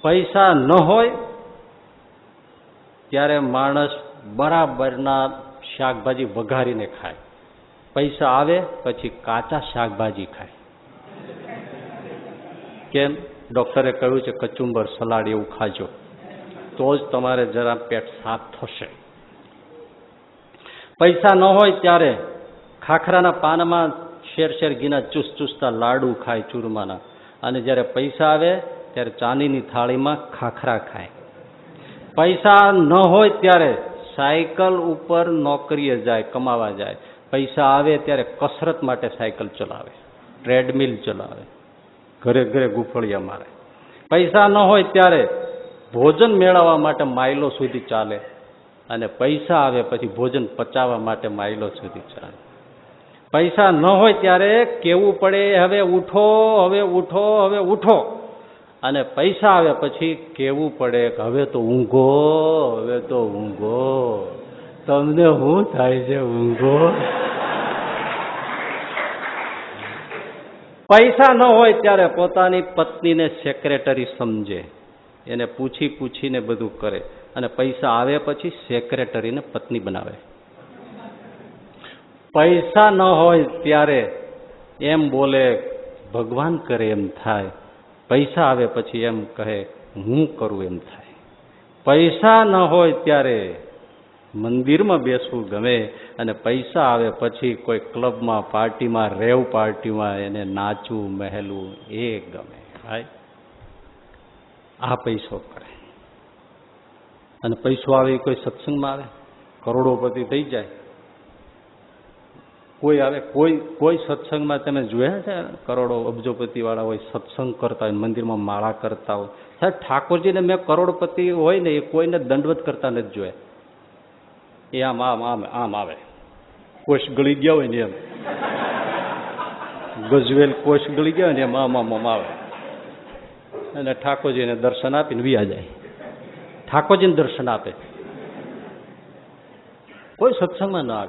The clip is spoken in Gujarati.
પૈસા ન હોય ત્યારે માણસ બરાબરના શાકભાજી વઘારીને ખાય. પૈસા આવે પછી કાચા શાકભાજી ખાય. કેમ? ડોક્ટરે કહ્યું છે કચુંબર, સલાડ એવું ખાજો, તો જ તમારે જરા પેટ સાફ થશે. પૈસા ન હોય ત્યારે ખાખરાના પાનમાં શેર શેર ઘીના ચૂસતા લાડુ ખાય ચૂરમાના, અને જ્યારે પૈસા આવે ત્યારે ચાંદીની થાળીમાં ખાખરા ખાય. પૈસા ન હોય ત્યારે સાયકલ ઉપર નોકરીએ જાય, કમાવા જાય. પૈસા આવે ત્યારે કસરત માટે સાયકલ ચલાવે, ટ્રેડમિલ ચલાવે, ઘરે ઘરે ગુફળિયા મારે. પૈસા ન હોય ત્યારે ભોજન મેળવવા માટે માઇલો સુધી ચાલે, અને પૈસા આવે પછી ભોજન પચાવવા માટે માઇલો સુધી ચાલે. પૈસા ન હોય ત્યારે કેવું પડે હવે ઉઠો, હવે ઉઠો, હવે ઉઠો, અને પૈસા આવે પછી કેવું પડે કે હવે તો ઊંઘો, હવે તો ઊંઘો. તમને શું થાય છે? ઊંઘો. પૈસા ન હોય ત્યારે પોતાની પત્નીને સેક્રેટરી સમજે, એને પૂછી પૂછીને બધું કરે, અને પૈસા આવે પછી સેક્રેટરીને પત્ની બનાવે. પૈસા ન હોય ત્યારે એમ બોલે ભગવાન કરે એમ થાય, પૈસા આવે પછી એમ કહે હું કરું એમ થાય. પૈસા ન હોય ત્યારે મંદિરમાં બેસવું ગમે, અને પૈસા આવે પછી કોઈ ક્લબમાં, પાર્ટીમાં, રેવ પાર્ટીમાં એને નાચવું, મહેલવું એ ગમે. આ પૈસો કરે. અને પૈસો આવે કોઈ સત્સંગમાં આવે, કરોડોપતિ થઈ જાય. કોઈ આવે, કોઈ સત્સંગમાં તમે જોયા છે? કરોડો અબજોપતિ વાળા હોય, સત્સંગ કરતા હોય, મંદિરમાં માળા કરતા હોય. સાહેબ, ઠાકોરજીને મેં કરોડપતિ હોય ને એ કોઈને દંડવત કરતા નથી જોયા. એ આમ આમ આમ આમ આવે, કોષ ગળી ગયા હોય ને એમ, ગજવેલ કોષ ગળી ગયા હોય ને એમ આમ આમ આમ આવે, અને ઠાકોરજીને દર્શન આપીને વિયા જાય. ઠાકોરજીને દર્શન આપે, કોઈ સત્સંગમાં ન આવે.